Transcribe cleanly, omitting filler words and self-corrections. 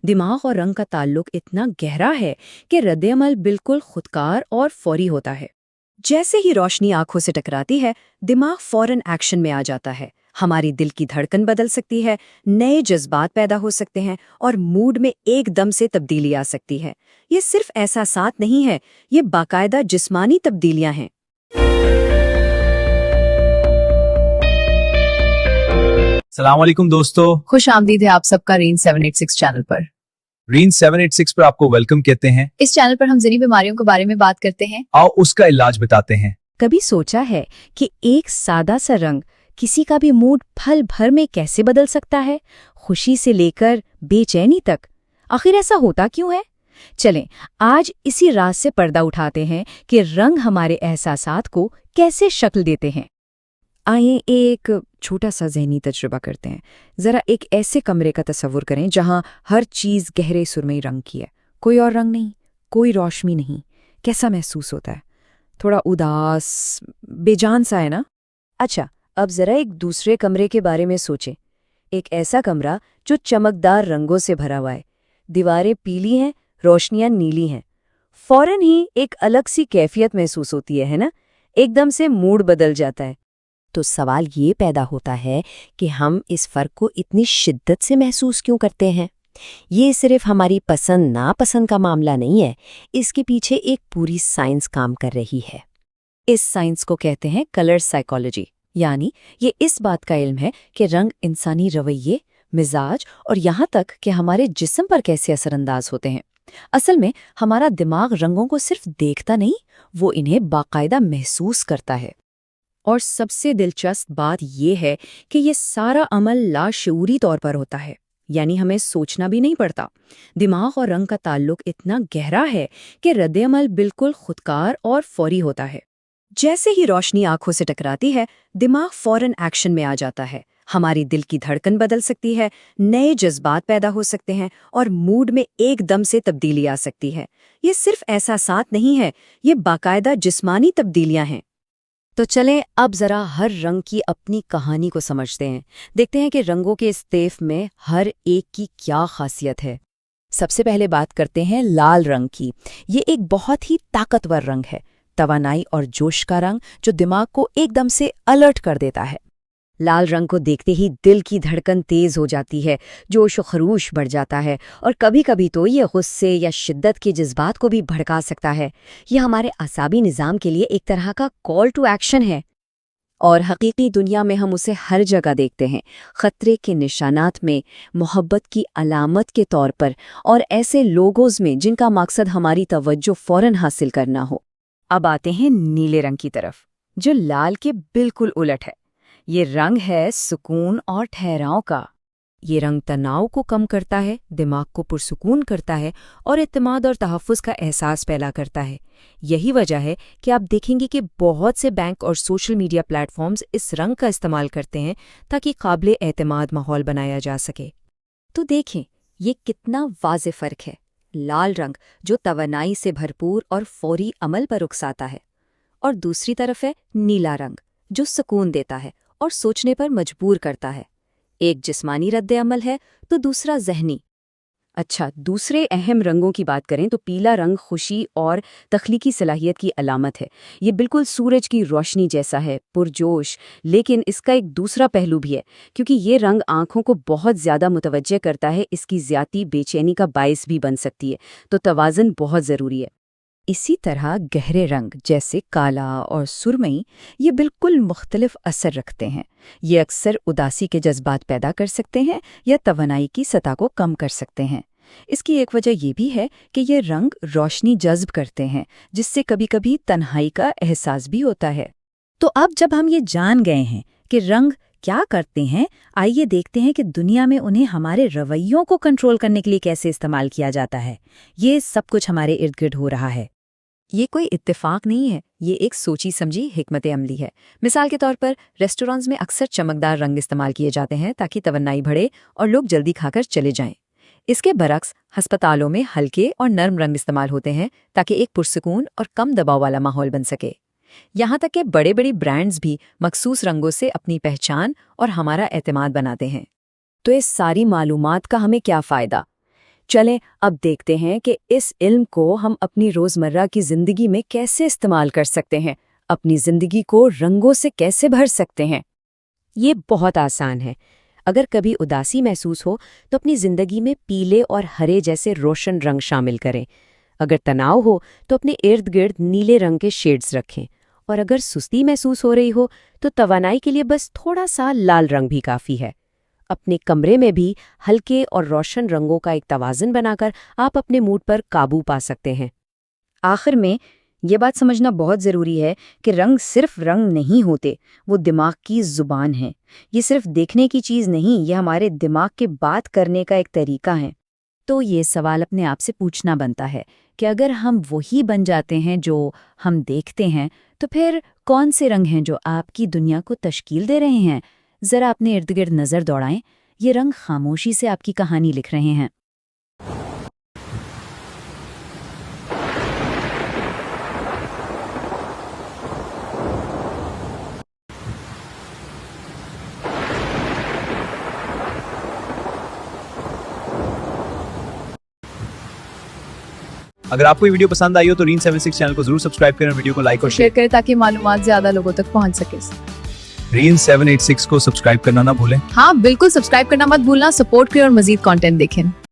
दिमाग और रंग का ताल्लुक इतना गहरा है कि रद्द-ए-अमल बिल्कुल खुदकार और फौरी होता है। जैसे ही रोशनी आंखों से टकराती है, दिमाग फौरन एक्शन में आ जाता है। हमारी दिल की धड़कन बदल सकती है, नए जज्बात पैदा हो सकते हैं और मूड में एकदम से तब्दीली आ सकती है। ये सिर्फ एहसासात नहीं है, ये बाकायदा जिस्मानी तब्दीलियां हैं। सलाम वालेकुम दोस्तों। खुश आमदीद है आप सबका रेन 786 चैनल पर। रेन 786 पर आपको वेलकम कहते हैं। इस चैनल पर हम ज़हनी बीमारियों के बारे में बात करते हैं। आओ उसका इलाज बताते हैं। कभी सोचा है कि एक सादा सा रंग किसी का भी मूड पल भर में कैसे बदल सकता है, खुशी से लेकर बेचैनी तक? आखिर ऐसा होता क्यों है? चलें, आज इसी राज से पर्दा उठाते हैं कि रंग हमारे एहसासात को कैसे शक्ल देते हैं। आइए एक छोटा सा ज़हनी तजुर्बा करते हैं। ज़रा एक ऐसे कमरे का तसव्वुर करें जहां हर चीज़ गहरे सुरमई रंग की है, कोई और रंग नहीं, कोई रोशनी नहीं। कैसा महसूस होता है? थोड़ा उदास, बेजान सा है ना? अच्छा, अब ज़रा एक दूसरे कमरे के बारे में सोचें। एक ऐसा कमरा जो चमकदार रंगों से भरा हुआ है, दीवारें पीली हैं, रोशनियां नीली हैं। फौरन ही एक अलग सी कैफियत महसूस होती है ना? एकदम से मूड बदल जाता है। तो सवाल ये पैदा होता है कि हम इस फर्क को इतनी शिद्दत से महसूस क्यों करते हैं? ये सिर्फ हमारी पसंद नापसंद का मामला नहीं है, इसके पीछे एक पूरी साइंस काम कर रही है। इस साइंस को कहते हैं कलर साइकोलॉजी, यानी ये इस बात का इल्म है कि रंग इंसानी रवैये, मिजाज और यहाँ तक कि हमारे जिस्म पर कैसे असरअंदाज होते हैं। असल में हमारा दिमाग रंगों को सिर्फ देखता नहीं, वो इन्हें बाकायदा महसूस करता है। और सबसे दिलचस्प बात यह है कि ये सारा अमल लाशऊरी तौर पर होता है, यानी हमें सोचना भी नहीं पड़ता। दिमाग और रंग का ताल्लुक इतना गहरा है कि रद्द-ए-अमल बिल्कुल खुदकार और फौरी होता है। जैसे ही रोशनी आंखों से टकराती है, दिमाग फौरन एक्शन में आ जाता है। हमारी दिल की धड़कन बदल सकती है, नए जज्बात पैदा हो सकते हैं और मूड में एकदम से तब्दीली आ सकती है। ये सिर्फ एहसासात नहीं है, ये बाकायदा जिस्मानी तब्दीलियां हैं। तो चलें अब ज़रा हर रंग की अपनी कहानी को समझते हैं। देखते हैं कि रंगों के इस तैफ में हर एक की क्या खासियत है। सबसे पहले बात करते हैं लाल रंग की। ये एक बहुत ही ताकतवर रंग है, तवानाई और जोश का रंग जो दिमाग को एकदम से अलर्ट कर देता है। लाल रंग को देखते ही दिल की धड़कन तेज हो जाती है, जोश और खरूश बढ़ जाता है और कभी कभी तो ये गुस्से या शिद्दत के जज्बात को भी भड़का सकता है। ये हमारे आसाबी निज़ाम के लिए एक तरह का कॉल टू एक्शन है और हकीकी दुनिया में हम उसे हर जगह देखते हैं, खतरे के निशानात में, मोहब्बत की अलामत के तौर पर और ऐसे लोगोज़ में जिनका मकसद हमारी तवज्जो फौरन हासिल करना हो। अब आते हैं नीले रंग की तरफ, जो लाल के बिल्कुल उलट है। ये रंग है सुकून और ठहराव का। ये रंग तनाव को कम करता है, दिमाग को पुरसुकून करता है और इत्मीनान और तहफ़्फ़ुज़ का एहसास पैदा करता है। यही वजह है कि आप देखेंगे कि बहुत से बैंक और सोशल मीडिया प्लेटफॉर्म्स इस रंग का इस्तेमाल करते हैं ताकि काबिल एतमाद माहौल बनाया जा सके। तो देखें, ये कितना वाज़ेह फ़र्क है। लाल रंग जो तवानाई से भरपूर और फौरी अमल पर उकसाता है, और दूसरी तरफ है नीला रंग जो सुकून देता है और सोचने पर मजबूर करता है। एक जिस्मानी रद्द-ए-अमल है तो दूसरा ज़हनी। अच्छा, दूसरे अहम रंगों की बात करें तो पीला रंग खुशी और तख्लीकी सलाहियत की अलामत है। ये बिल्कुल सूरज की रोशनी जैसा है, पुरजोश, लेकिन इसका एक दूसरा पहलू भी है, क्योंकि ये रंग आंखों को बहुत ज़्यादा मुतवज्जे करता है, इसकी ज़्यादी बेचैनी का बाइस भी बन सकती है, तो तवाज़ुन बहुत ज़रूरी है। इसी तरह गहरे रंग जैसे काला और सुरमई ये बिल्कुल मुख्तलिफ असर रखते हैं। ये अक्सर उदासी के जज्बात पैदा कर सकते हैं या तवानाई की सतह को कम कर सकते हैं। इसकी एक वजह ये भी है कि ये रंग रोशनी जज्ब करते हैं, जिससे कभी कभी तन्हाई का एहसास भी होता है। तो अब जब हम ये जान गए हैं कि रंग क्या करते हैं, आइए देखते हैं कि दुनिया में उन्हें हमारे रवैयों को कंट्रोल करने के लिए कैसे इस्तेमाल किया जाता है। ये सब कुछ हमारे इर्द गिर्द हो रहा है। ये कोई इत्तेफाक नहीं है, ये एक सोची समझी हिकमत अमली है। मिसाल के तौर पर रेस्टोरेंट्स में अक्सर चमकदार रंग इस्तेमाल किए जाते हैं ताकि तवन्नाई बढ़े और लोग जल्दी खाकर चले जाएं। इसके बरक्स अस्पतालों में हल्के और नर्म रंग इस्तेमाल होते हैं ताकि एक पुरसुकून और कम दबाव वाला माहौल बन सके। यहाँ तक कि बड़े बड़ी ब्रांड्स भी मखसूस रंगों से अपनी पहचान और हमारा एतमाद बनाते हैं। तो इस सारी मालूमात का हमें क्या फ़ायदा? चलें अब देखते हैं कि इस इल्म को हम अपनी रोजमर्रा की जिंदगी में कैसे इस्तेमाल कर सकते हैं, अपनी जिंदगी को रंगों से कैसे भर सकते हैं। ये बहुत आसान है। अगर कभी उदासी महसूस हो तो अपनी जिंदगी में पीले और हरे जैसे रोशन रंग शामिल करें। अगर तनाव हो तो अपने इर्द गिर्द नीले रंग के शेड्स रखें, और अगर सुस्ती महसूस हो रही हो तो तवानाई के लिए बस थोड़ा सा लाल रंग भी काफ़ी है। अपने कमरे में भी हल्के और रोशन रंगों का एक तवाज़ुन बनाकर आप अपने मूड पर काबू पा सकते हैं। आखिर में ये बात समझना बहुत ज़रूरी है कि रंग सिर्फ रंग नहीं होते, वो दिमाग की ज़ुबान है। ये सिर्फ देखने की चीज़ नहीं, ये हमारे दिमाग के बात करने का एक तरीका है। तो ये सवाल अपने आप से पूछना बनता है कि अगर हम वही बन जाते हैं जो हम देखते हैं, तो फिर कौन से रंग हैं जो आपकी दुनिया को तश्कील दे रहे हैं? ज़रा अपने इर्द गिर्द नज़र दौड़ाएं, ये रंग खामोशी से आपकी कहानी लिख रहे हैं। अगर आपको ये वीडियो पसंद आई हो तो रीन 76 चैनल को जरूर सब्सक्राइब करें, वीडियो को लाइक और शेयर शेयर। करें ताकि मालूमात ज्यादा लोगों तक पहुंच सके। रीन 786 को सब्सक्राइब करना ना भूलें। हाँ बिल्कुल, सब्सक्राइब करना मत भूलना, सपोर्ट करें और मजीद कंटेंट देखें।